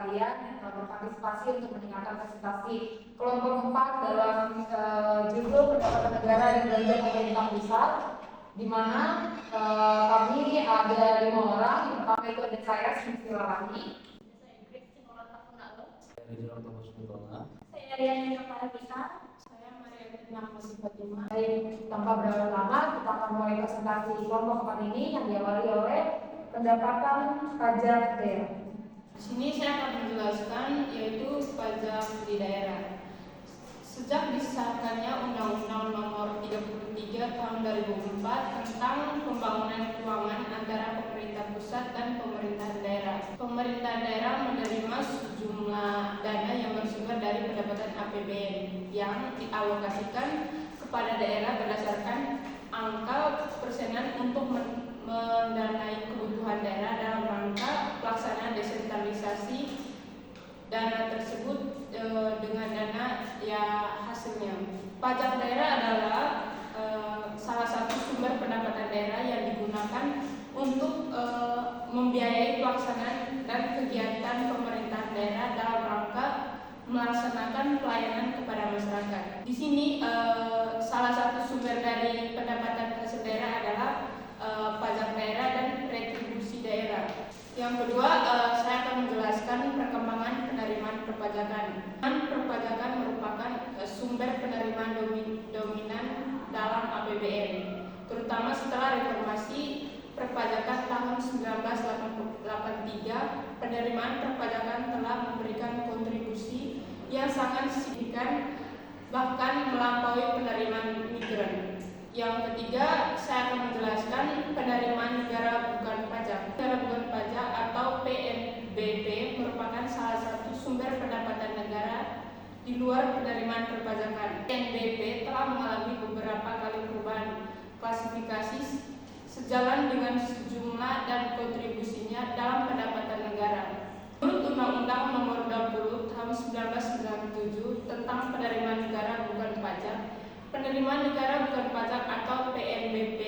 kalian yang telah berpartisipasi untuk meningkatkan presentasi kelompok 4 dalam judul pendapatan negara dan belanja pemerintah pusat, di mana kami ada 5 orang. Yang pertama itu ada saya, Sri Lalani. Saya Rian Pita. Saya Maria Nafasi Fatimah. Baik, tanpa berlama-lama kita akan mulai presentasi kelompok 4 ini yang diawali oleh pendapatan pajak daerah. Di sini saya akan menjelaskan yaitu pajak di daerah. Sejak disahkannya Undang-Undang Nomor 33 Tahun 2004 tentang pembangunan keuangan antara pemerintah pusat dan pemerintah daerah. Pemerintah daerah menerima sejumlah dana yang bersumber dari pendapatan APBN yang dialokasikan kepada daerah berdasarkan angka persenan untuk mendanai kebutuhan daerah dalam rangka pelaksanaan desentralisasi. Dana tersebut dengan dana ya hasilnya. Pajak daerah adalah salah satu sumber pendapatan daerah yang digunakan untuk membiayai pelaksanaan dan kegiatan pemerintahan daerah dalam rangka melaksanakan pelayanan kepada masyarakat. Di sini salah satu sumber dari pendapatan hasil daerah adalah pajak daerah dan retribusi daerah. Yang kedua, saya akan menjelaskan perkembangan penerimaan perpajakan. Perpajakan merupakan sumber penerimaan dominan dalam APBN, terutama setelah reformasi perpajakan tahun 1983. Penerimaan perpajakan telah memberikan kontribusi yang sangat signifikan, bahkan melampaui penerimaan migran. Yang ketiga, saya akan menjelaskan penerimaan negara bukan pajak. Negara bukan pajak atau PNBP merupakan salah satu sumber pendapatan negara di luar penerimaan perpajakan. PNBP telah mengalami beberapa kali perubahan klasifikasi sejalan dengan sejumlah dan kontribusinya dalam pendapatan negara. Menurut Undang-Undang Nomor 20 Tahun 1997 tentang penerimaan negara bukan pajak, penerimaan negara bukan pajak atau PNBP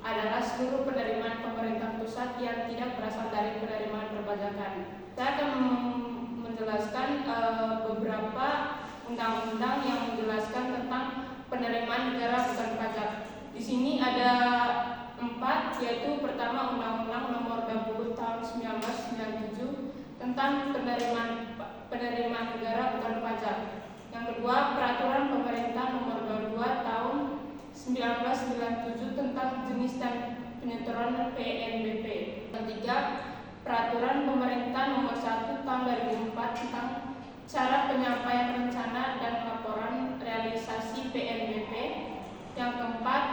adalah seluruh penerimaan pemerintah pusat yang tidak berasal dari penerimaan perpajakan. Saya akan menjelaskan beberapa undang-undang yang menjelaskan tentang penerimaan negara bukan pajak. Di sini ada 4, yaitu pertama Undang-Undang Nomor 20 Tahun 1997 tentang penerimaan negara bukan pajak. Yang kedua, Peraturan Pemerintah Nomor 22 Tahun 1997 tentang jenis dan penyetoran PNBP. Yang ketiga, Peraturan Pemerintah Nomor 1 Tahun 2004 tentang cara penyampaian rencana dan laporan realisasi PNBP. Yang keempat,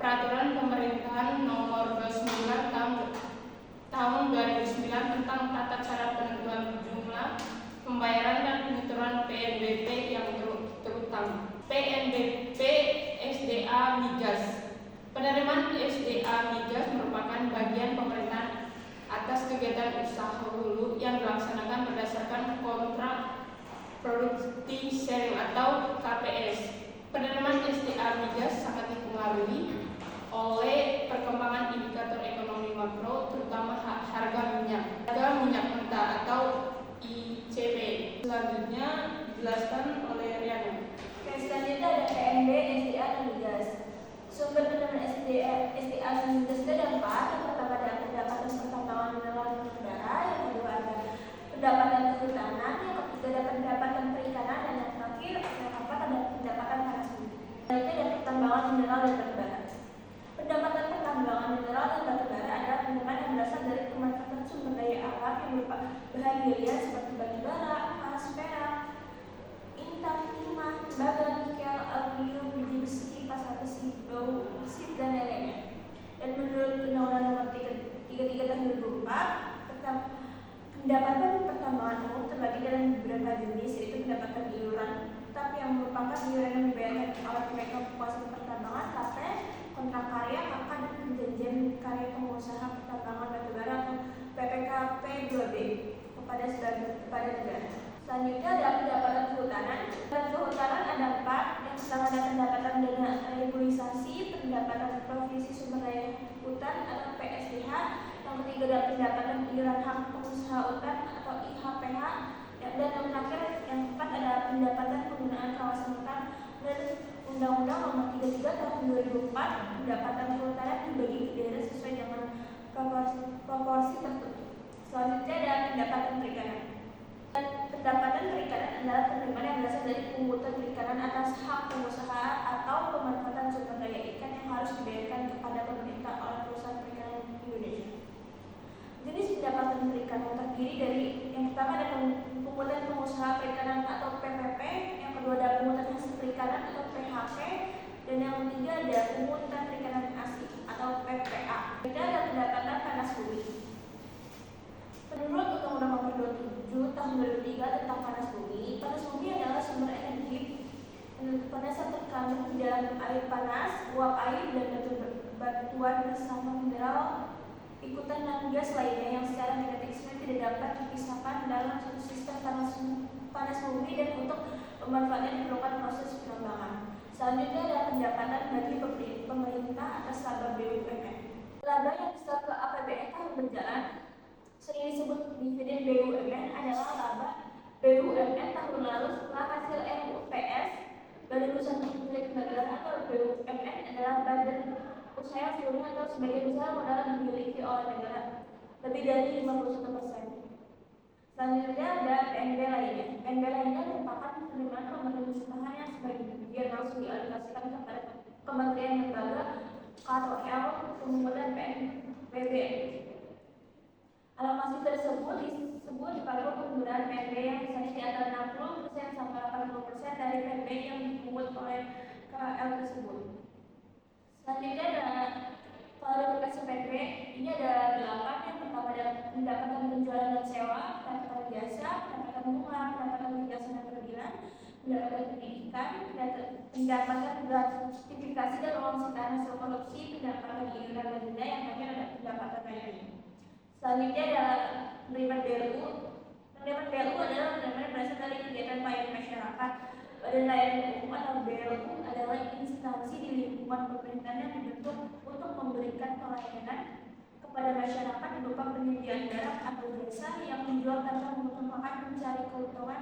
Peraturan Pemerintahan Nomor 29 Tahun 2009 tentang tata cara penentuan jumlah pembayaran dan penyetoran PNBP yang terutama. PNBP SDA Migas. Penerimaan SDA Migas merupakan bagian pemerintahan atas kegiatan usaha hulu yang dilaksanakan berdasarkan kontrak produksi sharing atau KPS. Penerimaan SDA Migas sangat dipengaruhi oleh perkembangan indikator ekonomi makro, terutama harga minyak mentah atau ICP. Selanjutnya dijelaskan oleh Riana. Selanjutnya ada PNB, SDA, dan migas. Sumber penerimaan SDA dan migas itu ada 4. Yang pertama ada pendapatan pertambangan mineral dan udara. Yang kedua ada pendapatan kehutanan. Yang ketiga ada pendapatan perikanan, dan yang terakhir yang keempat ada pendapatan panas bumi. Selanjutnya ada pertambangan mineral dan batubara. Pendapatan pertambangan mineral dan batubara adalah penerimaan yang berasal dari pemanfaatan sumber daya alam yang berupa bahan galian seperti batubara, emas, perak, intan, timah, tembaga, nikel, aluminium, biji besi, kipas besi, bausit, dan lainnya. Dan menurut Undang-Undang Nomor 33 Tahun 2004, pendapatan pertambangan umum terbagi dalam beberapa jenis, yaitu pendapatan iuran tetap yang merupakan iuran yang dibayarkan oleh mereka penguasa pertambangan, paten, kontrak karya, KK, dan perjanjian karya pengusaha pertambangan batubara atau PPKP 2B kepada negara. Selanjutnya ada pendapatan kehutanan. Pendapatan kehutanan ada 4. Yang pertama ada pendapatan dana regulisasi, pendapatan provisi sumber daya hutan atau PSDH. Yang ketiga ada pendapatan iuran hak pengusaha hutan atau IH. PH-PH. Dan yang terakhir, yang keempat ada pendapatan penggunaan kawasan hutan dan Undang-Undang Nomor 33 Tahun 2004. Pendapatan kehutanan dibagi ke daerah sesuai dengan proporsi tertentu. Selanjutnya ada pendapatan perikanan. Dan pendapatan perikanan adalah penerimaan yang berasal dari pungutan perikanan atas hak pengusaha atau pemanfaatan sumber daya ikan yang harus dibayarkan kepada pemerintah oleh perusahaan perikanan Indonesia. Jenis pendapatan perikanan terdiri dari yang pertama ada pungutan pengusaha perikanan atau PPP, yang kedua ada pungutan hasil perikanan atau PHP, dan yang ketiga ada pungutan perikanan asing atau PPA. Kita ada pendapatan panas bumi. Menurut Undang-Undang Nomor 27 Tahun 2003 tentang panas bumi adalah sumber energi panas yang terkandung di dalam air panas, uap air, dan batuan bersama mineral, ikutan dan gas lainnya yang secara mekanisme tidak dapat dipisahkan dalam satu sistem panas bumi dan untuk pemanfaatan diperlukan proses penambangan. Selanjutnya ada pendapatan bagi pemerintah atas laba BUMN. Laba yang bisa ke APBN tahun berjalan sering disebut dividen BUMN adalah laba BUMN tahun lalu setelah hasil MUPS. Badan Usaha Milik Negara atau BUMN adalah badan usaha seluruhnya atau sebagian besar modal yang dimiliki oleh negara lebih dari 51%. Selanjutnya ada PNB lainnya. PNB lainnya merupakan penerimaan pemerintahan yang sebagian langsung dialokasikan kepada kementerian lembaga KTL kemudian PNBB. Alokasi tersebut disebut dipakai penggunaan PNB yang misalnya di antara 60% sampai 80% dari PNB yang dipungut oleh KL tersebut. Selanjutnya ada klarifikasi PNB. Ini ada 8. Yang pertama ada pendapatan penjualan dan sewa, pendapatan jasa, pendapatan bunga, pendapatan kebiasaan dan peradilan, pendapatan pendidikan, pendapatan gratifikasi dan uang sitaan hasil korupsi, pendapatan iuran dan denda, yang terakhir ada pendapatan lainnya. Selanjutnya ada penerimaan BLU. Penerimaan BLU adalah penerimaan yang berasal dari kegiatan pelayanan masyarakat. Badan Layanan Umum atau BLU adalah instansi di lingkungan pemerintahan yang dibentuk untuk memberikan pelayanan kepada masyarakat berupa penyediaan barang atau jasa yang dijual tanpa mengutamakan mencari keuntungan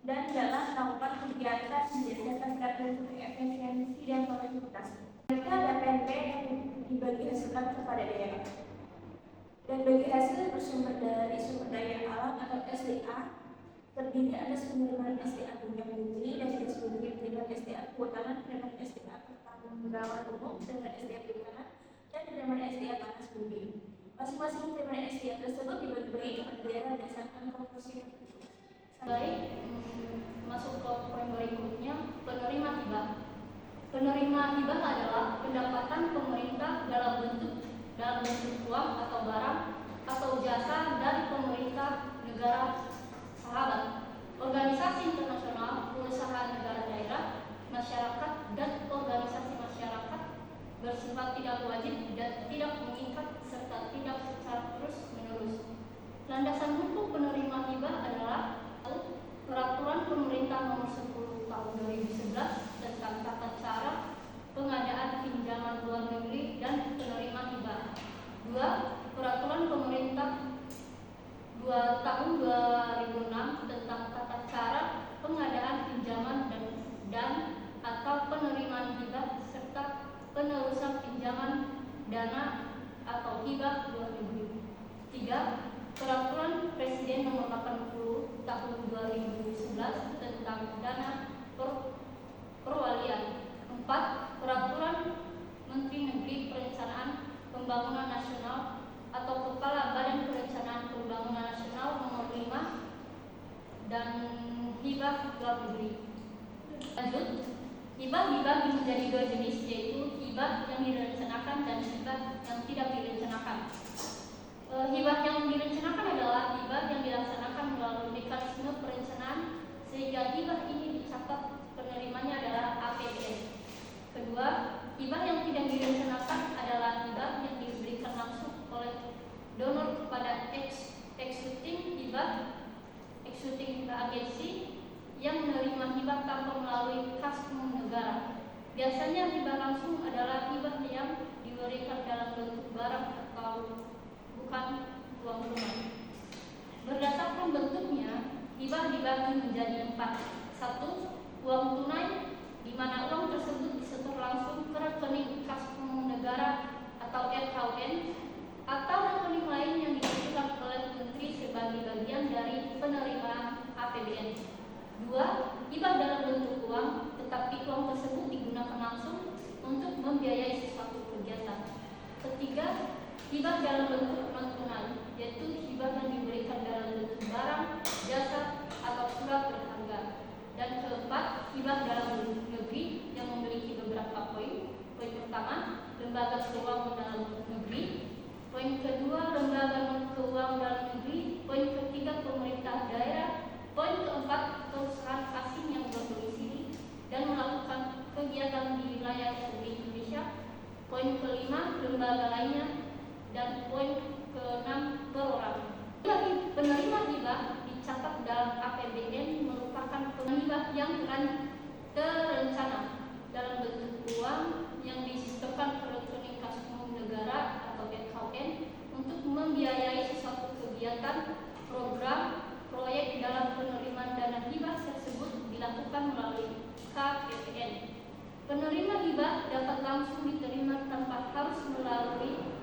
dan dalam melakukan kegiatan berdasarkan prinsip efisiensi dan produktivitas. Mereka ada PNB yang dibagi hasilkan kepada daerah. Dan bagi hasil bersumber dari sumber daya alam atau SDA terdiri atas penerimaan SDA minyak bumi dan gas bumi, penerimaan SDA kehutanan, penerimaan SDA pertanggungan umum, dengan SDA perikanan, dan penerimaan SDA panas bumi. Masing-masing penerimaan SDA tersebut dibagi-bagi kepada daerah berdasarkan proporsi. Baik, masuk ke poin berikutnya, penerima hibah. Penerima hibah adalah pendapatan pemerintah dalam bentuk uang atau barang atau jasa dari pemerintah negara sahabat, organisasi internasional, perusahaan negara daerah, masyarakat, dan organisasi masyarakat bersifat tidak wajib dan tidak mengikat serta tidak secara terus-menerus. Landasan hukum penerima hibah adalah Peraturan Pemerintah Nomor 10 Tahun 2011 tentang tata cara pengadaan pinjaman luar negeri dan penerima hibah. 2. Peraturan Pemerintah 2 Tahun 2006 tentang tata cara pengadaan pinjaman dan atau penerimaan hibah serta penerusan pinjaman dana atau hibah luar negeri. 3. Peraturan Presiden Nomor 80 Tahun 2011 tentang dana perwalian. 4. Peraturan Menteri Negeri Perencanaan Pembangunan Nasional atau Kepala Badan Perencanaan Pembangunan Nasional Nomor 5 dan hibah luar negeri. Lanjut, hibah dibagi menjadi 2 jenis, yaitu hibah yang direncanakan dan hibah yang tidak direncanakan. Hibah yang direncanakan adalah hibah yang dilaksanakan melalui mekanisme perencanaan sehingga hibah ini dicatat penerimanya adalah APBN. Kedua, hibah yang tidak direncanakan adalah hibah yang diberikan langsung oleh donor kepada executing hibah agensi yang menerima hibah tanpa melalui kas negara. Biasanya hibah langsung adalah hibah yang diberikan dalam bentuk barang atau bukan uang tunai. Berdasarkan bentuknya, hibah dibagi menjadi 4. 1. Uang tunai, di mana uang tersebut disetor langsung ke rekening kas umum negara atau RKUN atau rekening lain yang ditentukan oleh Menteri sebagai bagian dari penerimaan APBN. 2. Hibah dalam bentuk uang, tetapi uang tersebut digunakan langsung untuk membiayai sesuatu kegiatan. 3. Hibah dalam bentuk non tunai, yaitu hibah yang diberikan dalam bentuk barang, jasa, atau surat berharga. Dan 4. Hibah dalam bentuk negeri yang memiliki beberapa poin. Poin pertama, lembaga keuangan dalam negeri. Poin kedua, lembaga non keuangan dalam negeri. Poin ketiga, pemerintah daerah. Poin keempat, perusahaan asing yang berdomisili dan melakukan kegiatan di wilayah Republik Indonesia. Poin kelima, lembaga lainnya. Dan poin keenam, perorangan. Penerima hibah dicatat dalam APBN merupakan hibah yang terencana dalam bentuk uang yang disistemkan ke rekening kas umum negara atau RKUN untuk membiayai sesuatu kegiatan, program, proyek. Dalam penerimaan dana hibah tersebut dilakukan melalui KPPN. Penerima hibah dapat langsung diterima tanpa harus melalui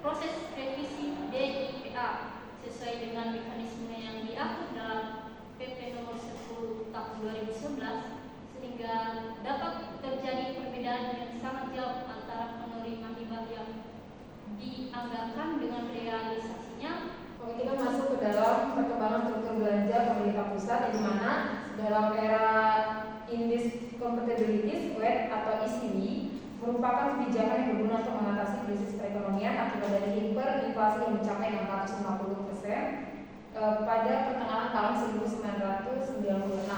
proses revisi DIPA sesuai dengan mekanisme yang diatur dalam PP nomor 10 tahun 2011, sehingga dapat terjadi perbedaan yang sangat jauh antara penerima hibah yang dianggarkan dengan realisasinya. Oke, kita masuk ke dalam perkembangan struktur belanja pemerintah pusat, di mana dalam era Index Compatibility Weight atau ECB merupakan kebijakan yang berguna untuk mengatasi krisis perekonomian akibat dari hiperinflasi yang mencapai 650% pada pertengahan tahun 1996.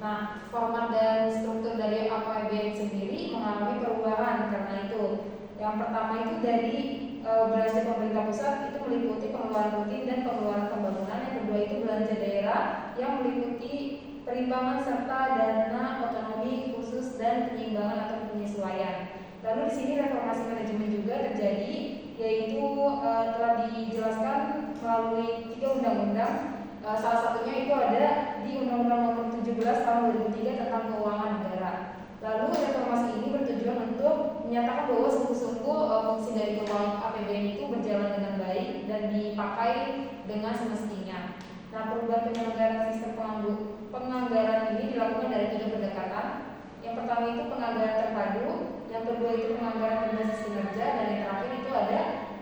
Nah, format dan struktur dari APBN sendiri mengalami perubahan karena itu. Yang pertama itu dari belanja pemerintah pusat itu meliputi pengeluaran rutin dan pengeluaran pembangunan. Yang kedua itu belanja daerah yang meliputi perimbangan serta dana otonomi khusus dan penyiimbangan atau penyesuaian. Lalu di sini reformasi manajemen juga terjadi, yaitu telah dijelaskan melalui 3 undang-undang. Salah satunya itu ada di Undang-Undang Nomor 17 Tahun 2003 tentang Keuangan Negara. Lalu reformasi ini bertujuan untuk menyatakan bahwa sungguh-sungguh fungsi dari keuangan APBN itu berjalan dengan baik dan dipakai dengan semestinya. Nah, perubahan penyelenggaraan sistem penganggaran ini dilakukan dari 3 pendekatan. Yang pertama itu penganggaran terpadu, yang kedua itu penganggaran berbasis kinerja, dan yang terakhir itu ada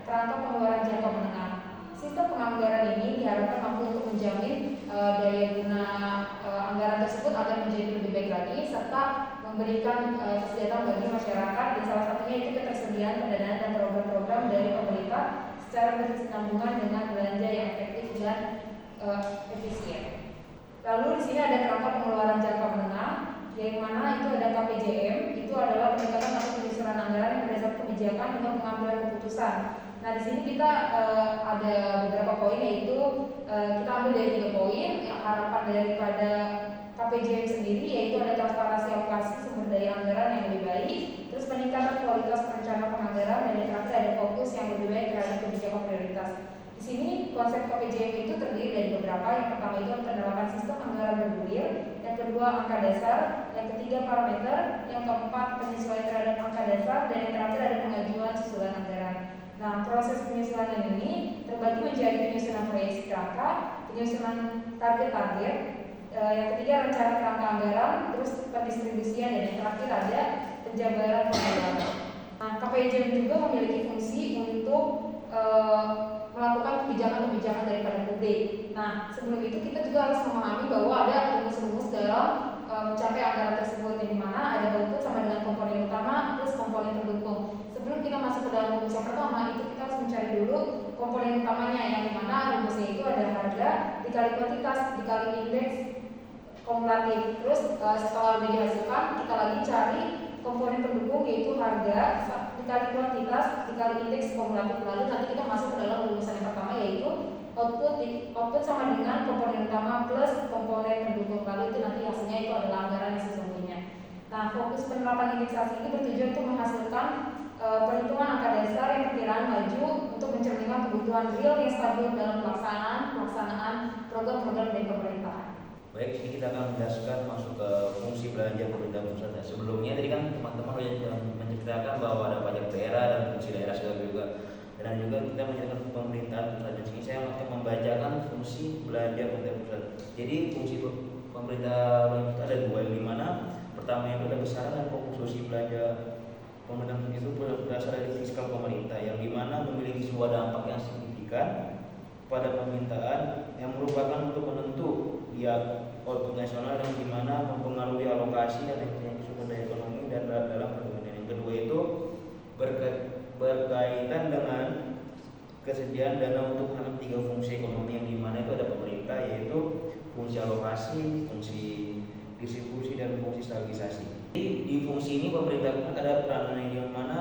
kerangka pengeluaran jangka menengah. Sistem penganggaran ini diharapkan mampu untuk menjamin daya guna anggaran tersebut agar menjadi lebih baik lagi, serta memberikan kesejahteraan bagi masyarakat, dan salah satunya itu ketersediaan pendanaan dan program-program dari pemerintah secara berkesinambungan dengan belanja yang efektif dan efisien. Lalu di sini ada kerangka pengeluaran jangka menengah, yang mana itu ada KPJM, itu adalah pendekatan atau penyusunan anggaran yang berdasarkan kebijakan untuk pengambilan keputusan. Nah, di sini kita ada beberapa poin, yaitu kita ambil dari 3 poin. Yang harapan daripada KPJM sendiri yaitu ada transparansi alokasi sumber daya anggaran yang lebih baik, terus peningkatan kualitas perencanaan penganggaran, dan yang terakhir ada fokus yang lebih baik terhadap kebijakan prioritas. Di sini konsep KPJM itu terdiri dari beberapa. Yang pertama itu penerapan sistem anggaran bergulir, yang kedua angka dasar, yang ketiga parameter, yang keempat penyesuaian terhadap angka dasar, dan yang terakhir ada pengajuan susulan anggaran. Nah, proses penyusunan ini terbagi menjadi penyusunan proyeksi kerangka, penyusunan target-target, yang ketiga rencana kerangka anggaran, terus pendistribusian, dan yang terakhir ada penjabaran pengeluaran. Nah, KPJM juga memiliki fungsi untuk melakukan kebijakan-kebijakan daripada publik. Nah, sebelum itu kita juga harus memahami bahwa ada rumus-rumus dalam mencapai anggaran tersebut, di mana ada output sama dengan komponen utama plus komponen pendukung. Sebelum kita masuk ke dalam rumus yang pertama, itu kita harus mencari dulu komponen utamanya, yang dimana rumusnya itu ada harga dikali kuantitas dikali indeks kumulatif. Terus setelah sudah dihasilkan, kita lagi cari komponen pendukung, yaitu harga dikali kuantitas dikali indeks kumulatif. Lalu nanti kita masuk ke dalam rumusan yang pertama, yaitu output sama dengan komponen utama plus komponen pendukung. Lalu itu nanti hasilnya itu adalah anggaran yang sesungguhnya. Nah, fokus penerapan indeksasi ini bertujuan untuk menghasilkan perhitungan angka dasar yang perkiraan maju untuk mencerminkan kebutuhan real yang stabil dalam pelaksanaan program-program dari pemerintahan. Baik, sini kita akan menjelaskan masuk ke fungsi belanja pemerintah pusat. Sebelumnya tadi kan teman-teman sudah menceritakan bahwa ada pajak daerah dan fungsi daerah juga. Dan juga kita menjelaskan pemerintahan pusat. Di sini saya akan membacakan fungsi belanja pemerintah pusat. Jadi fungsi pemerintah pusat ada dua, yang dimana pertama itu ada besaran dan komposisi belanja pemerintah pusat itu berasal dari fiskal pemerintah, yang dimana memiliki sebuah dampak yang signifikan pada permintaan yang merupakan untuk menentu output nasional, yang dimana mempengaruhi alokasi dan efisiensi sumber daya ekonomi dan dalam perekonomian. Yang kedua itu berkaitan dengan kesediaan dana untuk menangani tiga fungsi ekonomi, yang dimana itu ada pemerintah, yaitu fungsi alokasi, fungsi distribusi, dan fungsi stabilisasi. Jadi di fungsi ini pemerintah pusat ada peranannya, yang mana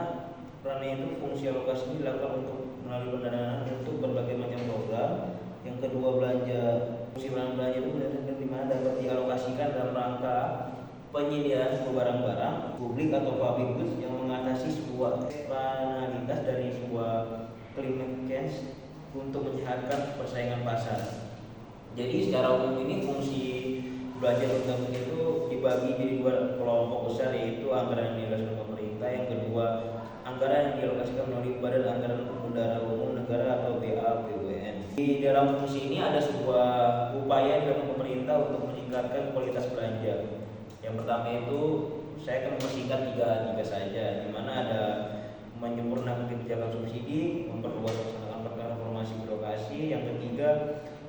peranannya itu fungsi alokasi ini dilakukan untuk melalui pendanaan untuk berbagai macam program. Yang kedua fungsi belanja itu di mana dapat dialokasikan dalam rangka penyediaan sebuah barang-barang publik atau public goods yang mengatasi sebuah eksternalitas dari sebuah climate change untuk menyehatkan persaingan pasar. Jadi secara umum ini fungsi belanja pemerintah itu dibagi jadi dua kelompok besar, yaitu anggaran yang dialokasikan pemerintah, yang kedua anggaran yang dialokasikan melalui Badan Anggaran Bendahara Umum Negara atau BAPBN. Di dalam fungsi ini ada sebuah upaya dari pemerintah untuk meningkatkan kualitas belanja. Yang pertama itu saya akan mempersingkat tiga saja, di mana ada menyempurnakan kebijakan subsidi, memperluas pelaksanaan perkara reformasi birokrasi. Yang ketiga,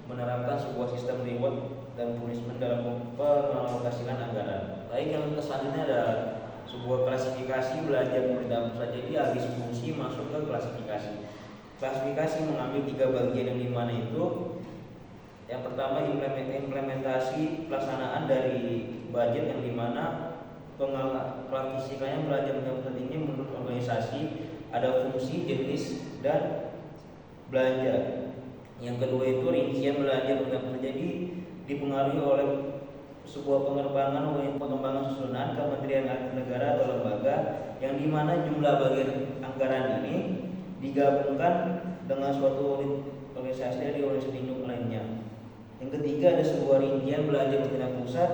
menerapkan sebuah sistem reward dan punishment dalam pengalokasian anggaran. Baik, yang selanjutnya ada sebuah klasifikasi belanja pemerintah pusat. Jadi habis fungsi masuk ke klasifikasi. Klasifikasi mengambil tiga bagian, yang dimana itu yang pertama implementasi pelaksanaan dari budget, yang dimana klasifikasinya belanja pemerintah pusat ini menurut organisasi ada fungsi, jenis, dan belanja. Yang kedua itu rincian belanja pemerintah pusat. Jadi dipengaruhi oleh sebuah pengembangan susunan kementerian negara atau lembaga, yang dimana jumlah bagian anggaran ini digabungkan dengan suatu organisasi dari organisasi induk lainnya. Yang ketiga ada sebuah rincian belanja pemerintah pusat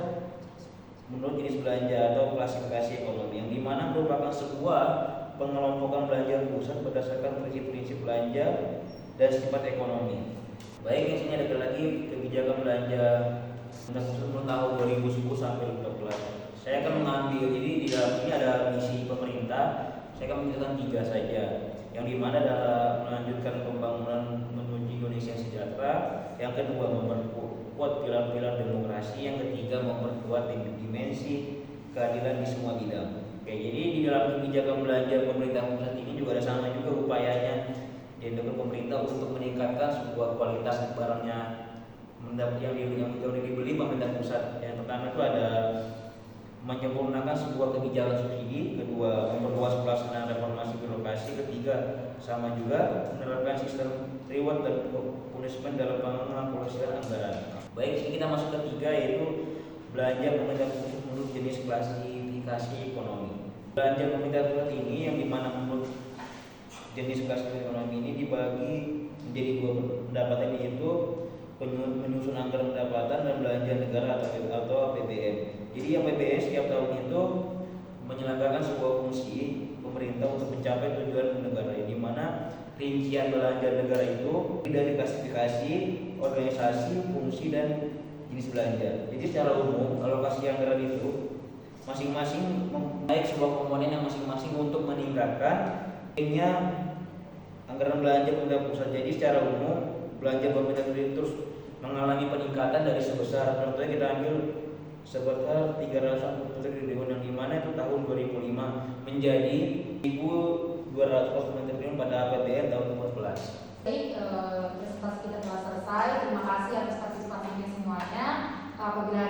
menurut jenis belanja atau klasifikasi ekonomi, yang dimana merupakan sebuah pengelompokan belanja pusat berdasarkan prinsip-prinsip belanja dan sifat ekonomi. Baik, yang sini ada lagi kebijakan belanja menurut tahun 2010 sampai 2014. Saya akan mengambil, jadi di dalam ini ada misi pemerintah, saya akan menjelaskan tiga saja. Yang dimana adalah melanjutkan pembangunan menuju Indonesia yang sejahtera. Yang kedua, memperkuat pilar-pilar demokrasi. Yang ketiga, memperkuat dimensi keadilan di semua bidang. Oke, jadi di dalam kebijakan belanja pemerintah pusat ini juga ada sama juga upayanya dilakukan pemerintah untuk meningkatkan sebuah kualitas barangnya yang dibeli pemerintah pusat. Yang pertama itu ada menyempurnakan sebuah kebijakan subsidi, kedua memperluas pelaksanaan reformasi birokrasi, ketiga sama juga menerapkan sistem reward dan punishment dalam pengalokasian anggaran. Baik, sini kita masuk ketiga, yaitu belanja pemerintah pusat menurut jenis klasifikasi ekonomi. Belanja pemerintah pusat ini yang dimana menurut jenis klasifikasi ekonomi ini dibagi menjadi dua pendapatan, yaitu menyusun anggaran pendapatan dan belanja negara atau APBN. Jadi APBN setiap tahun itu menyelenggarakan sebuah fungsi pemerintah untuk mencapai tujuan negara, di mana rincian belanja negara itu dari klasifikasi, organisasi, fungsi, dan jenis belanja. Jadi secara umum alokasi anggaran itu masing-masing membaik sebuah komponen yang masing-masing untuk meningkatkan anggaran belanja pemerintah pusat. Jadi secara umum belanja pemerintah pusat terus mengalami peningkatan dari sebesar, contohnya kita ambil sebesar 340 triliun, yang dimana itu tahun 2005 menjadi 1.200 triliun pada APBN tahun 2014. Baik, presentasi kita telah selesai. Terima kasih atas partisipasinya semuanya. Apabila